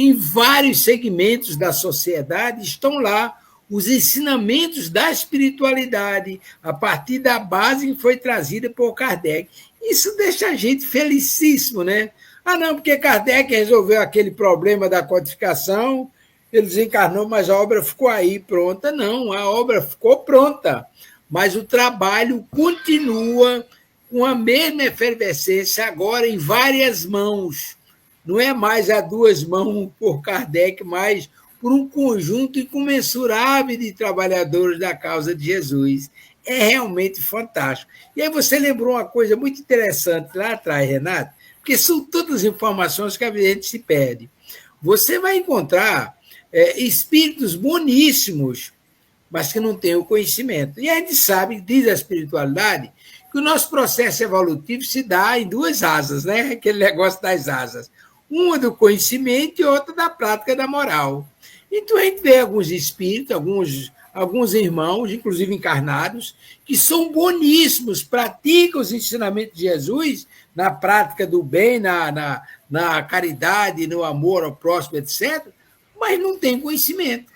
Em vários segmentos da sociedade estão lá os ensinamentos da espiritualidade, a partir da base que foi trazida por Kardec. Isso deixa a gente felicíssimo, né? Ah, não, porque Kardec resolveu aquele problema da codificação, ele desencarnou, mas a obra ficou aí pronta. Não, a obra ficou pronta, mas o trabalho continua com a mesma efervescência, agora em várias mãos. Não é mais a duas mãos por Kardec, mas por um conjunto incomensurável de trabalhadores da causa de Jesus. É realmente fantástico. E aí você lembrou uma coisa muito interessante lá atrás, Renato, porque são todas informações que a gente se perde. Você vai encontrar espíritos boníssimos, mas que não têm o conhecimento. E a gente sabe, diz a espiritualidade, que o nosso processo evolutivo se dá em duas asas, né? Aquele negócio das asas. Uma do conhecimento e outra da prática da moral. Então a gente vê alguns espíritos, alguns irmãos, inclusive encarnados, que são boníssimos, praticam os ensinamentos de Jesus na prática do bem, na caridade, no amor ao próximo, etc., mas não têm conhecimento.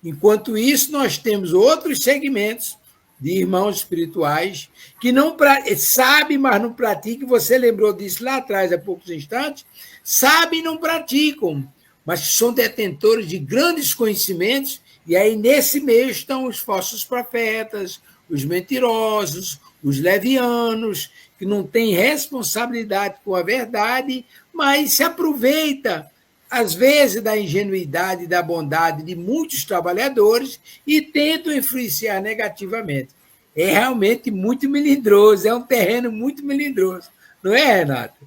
Enquanto isso, nós temos outros segmentos de irmãos espirituais que não sabem, mas não praticam. Você lembrou disso lá atrás, há poucos instantes. Sabem e não praticam, mas que são detentores de grandes conhecimentos, e aí nesse meio estão os falsos profetas, os mentirosos, os levianos, que não têm responsabilidade com a verdade, mas se aproveita, às vezes, da ingenuidade e da bondade de muitos trabalhadores e tentam influenciar negativamente. É realmente muito melindroso, é um terreno muito melindroso. Não é, Renato?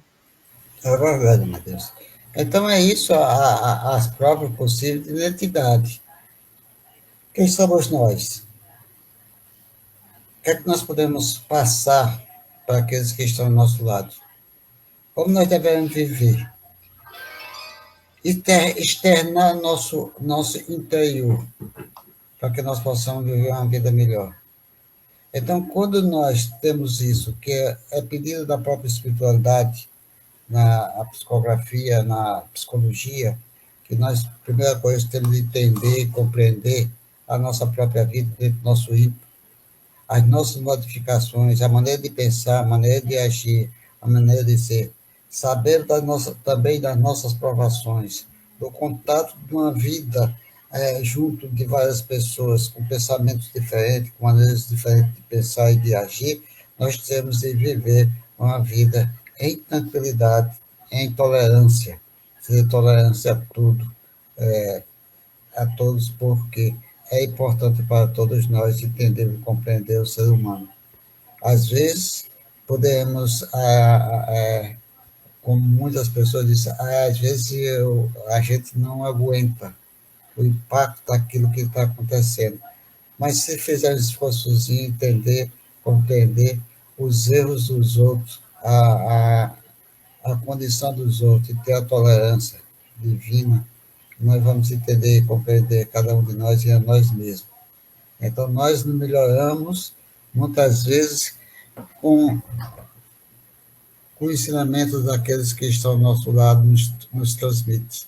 É verdade, Matheus. Então é isso, as provas possíveis de identidade. Quem somos nós? O que é que nós podemos passar para aqueles que estão ao nosso lado? Como nós devemos viver? Externar nosso interior, para que nós possamos viver uma vida melhor. Então, quando nós temos isso, que é pedido da própria espiritualidade, na psicografia, na psicologia, que nós, primeira coisa, temos de entender, compreender a nossa própria vida dentro do nosso ímpeto, as nossas modificações, a maneira de pensar, a maneira de agir, a maneira de ser, saber também das nossas provações, do contato de uma vida junto de várias pessoas com pensamentos diferentes, com maneiras diferentes de pensar e de agir, nós temos de viver uma vida em tranquilidade, em tolerância, ser tolerância a tudo, a todos, porque é importante para todos nós entender e compreender o ser humano. Às vezes, podemos, como muitas pessoas dizem, às vezes a gente não aguenta o impacto daquilo que está acontecendo. Mas se fizer um esforçozinho, entender, compreender os erros dos outros, a condição dos outros e ter a tolerância divina, nós vamos entender e compreender cada um de nós e a nós mesmos. Então, nós nos melhoramos, muitas vezes, com o ensinamento daqueles que estão ao nosso lado, nos transmite.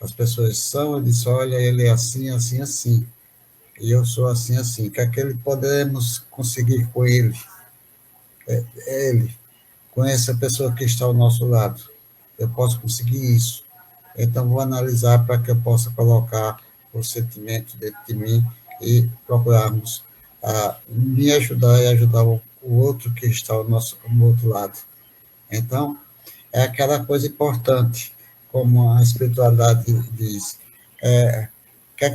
As pessoas são, ele diz, olha, ele é assim, assim, assim, e eu sou assim, assim. O que é que podemos conseguir com ele? Ele, com essa pessoa que está ao nosso lado. Eu posso conseguir isso. Então, vou analisar para que eu possa colocar o sentimento dentro de mim e procurarmos me ajudar e ajudar o outro que está ao outro lado. Então, é aquela coisa importante, como a espiritualidade diz. Que é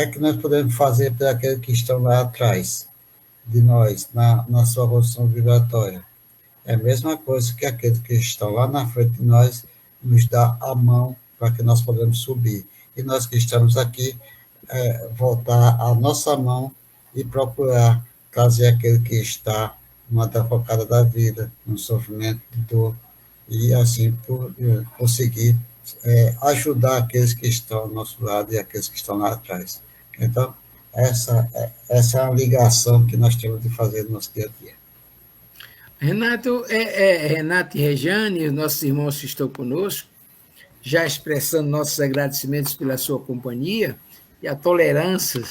que nós podemos fazer para aqueles que estão lá atrás de nós, na sua evolução vibratória? É a mesma coisa que aqueles que estão lá na frente de nós nos dá a mão para que nós podemos subir. E nós que estamos aqui, voltar a nossa mão e procurar trazer aquele que está numa derrocada da vida, num sofrimento de dor, e assim conseguir ajudar aqueles que estão ao nosso lado e aqueles que estão lá atrás. Então, essa é a ligação que nós temos de fazer no nosso dia a dia. Renato, Renato e Rejane, os nossos irmãos que estão conosco, já expressando nossos agradecimentos pela sua companhia e a tolerância,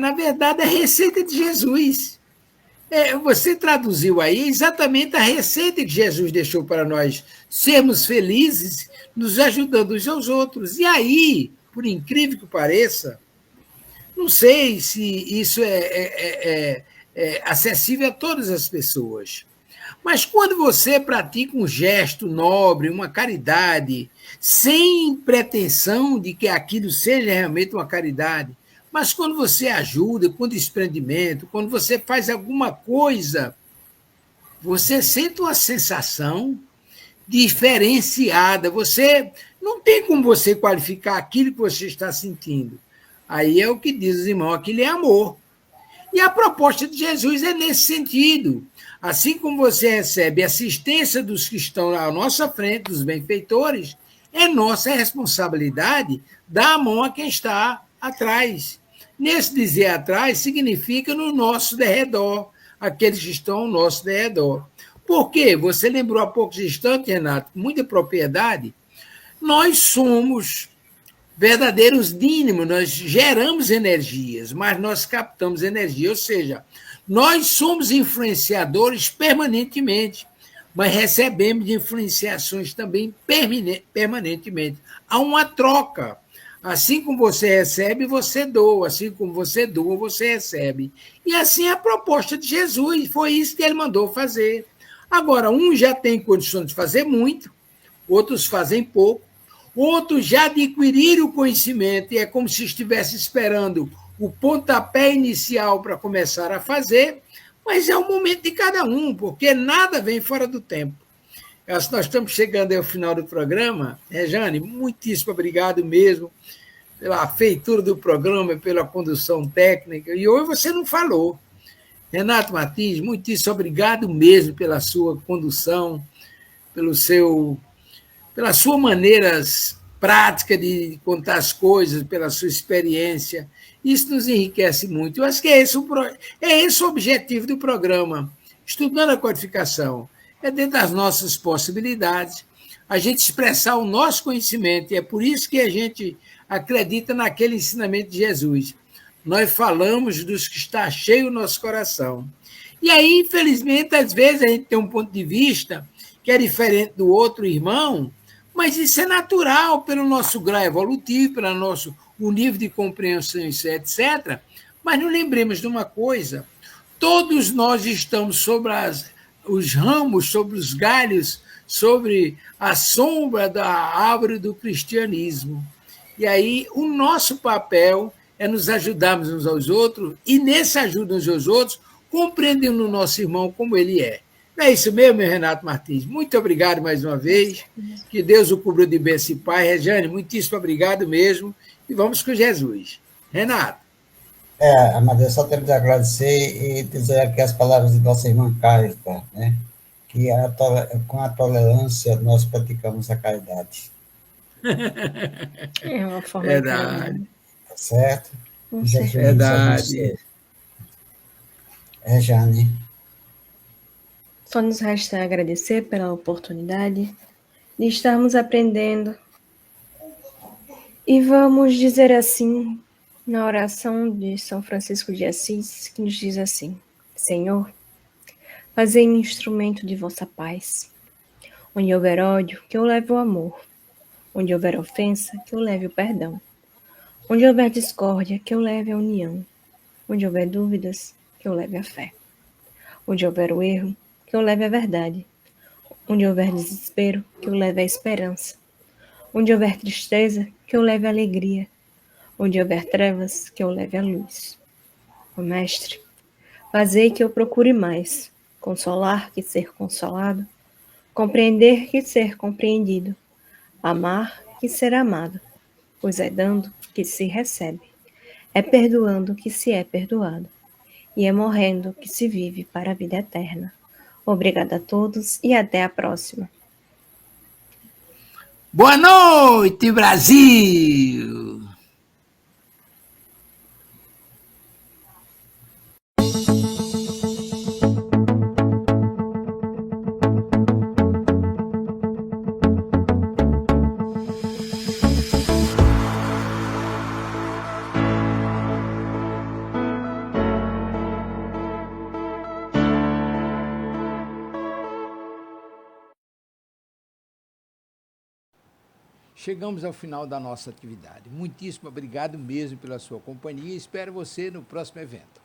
na verdade, a receita de Jesus. Você traduziu aí exatamente a receita que Jesus deixou para nós sermos felizes, nos ajudando uns aos outros. E aí, por incrível que pareça, não sei se isso é acessível a todas as pessoas, mas quando você pratica um gesto nobre, uma caridade, sem pretensão de que aquilo seja realmente uma caridade, mas quando você ajuda, com desprendimento, quando você faz alguma coisa, você sente uma sensação diferenciada. Você não tem como você qualificar aquilo que você está sentindo. Aí é o que diz os irmãos, aquilo é amor. E a proposta de Jesus é nesse sentido. Assim como você recebe assistência dos que estão à nossa frente, dos benfeitores, é nossa responsabilidade dar a mão a quem está atrás. Nesse dizer atrás, significa no nosso derredor, aqueles que estão ao nosso derredor. Por quê? Você lembrou há poucos instantes, Renato, com muita propriedade, nós somos verdadeiros dínamos, nós geramos energias, mas nós captamos energia, ou seja, nós somos influenciadores permanentemente, mas recebemos influenciações também permanentemente. Há uma troca. Assim como você recebe, você doa. Assim como você doa, você recebe. E assim é a proposta de Jesus. Foi isso que ele mandou fazer. Agora, uns já têm condições de fazer muito, outros fazem pouco, outros já adquiriram o conhecimento e é como se estivesse esperando o pontapé inicial para começar a fazer, mas é o momento de cada um, porque nada vem fora do tempo. Nós estamos chegando ao final do programa. Rejane, muitíssimo obrigado mesmo pela feitura do programa, pela condução técnica. E hoje você não falou. Renato Martins, muitíssimo obrigado mesmo pela sua condução, pela sua maneira prática de contar as coisas, pela sua experiência. Isso nos enriquece muito. Eu acho que é esse o objetivo do programa. Estudando a codificação. É dentro das nossas possibilidades a gente expressar o nosso conhecimento. E é por isso que a gente acredita naquele ensinamento de Jesus. Nós falamos dos que está cheio o nosso coração. E aí, infelizmente, às vezes a gente tem um ponto de vista que é diferente do outro irmão, mas isso é natural pelo nosso grau evolutivo, o nível de compreensão, etc. Mas não lembremos de uma coisa, todos nós estamos sobre os ramos, sobre os galhos, sobre a sombra da árvore do cristianismo. E aí o nosso papel é nos ajudarmos uns aos outros, e nesse ajuda uns aos outros, compreendendo o nosso irmão como ele é. Não é isso mesmo, meu Renato Martins? Muito obrigado mais uma vez. Que Deus o cubra de bênção e paz. Rejane, muitíssimo obrigado mesmo. E vamos com Jesus. Renato. Amadeus, só temos a agradecer e dizer aqui as palavras de nossa irmã Carita, né? Que com a tolerância nós praticamos a caridade. É uma forma Verdade. de Tá certo? Jesus, verdade. Rejane. Só nos resta agradecer pela oportunidade de estarmos aprendendo. E vamos dizer assim, na oração de São Francisco de Assis, que nos diz assim: Senhor, fazei-me instrumento de vossa paz. Onde houver ódio, que eu leve o amor. Onde houver ofensa, que eu leve o perdão. Onde houver discórdia, que eu leve a união. Onde houver dúvidas, que eu leve a fé. Onde houver o erro, que eu leve a verdade. Onde houver desespero, que eu leve a esperança. Onde houver tristeza, que eu leve a alegria. Onde houver trevas, que eu leve a luz. Ó Mestre, fazei que eu procure mais, consolar que ser consolado, compreender que ser compreendido, amar que ser amado, pois é dando que se recebe, é perdoando que se é perdoado, e é morrendo que se vive para a vida eterna. Obrigada a todos e até a próxima. Boa noite, Brasil! chegamos ao final da nossa atividade. Muitíssimo obrigado mesmo pela sua companhia e espero você no próximo evento.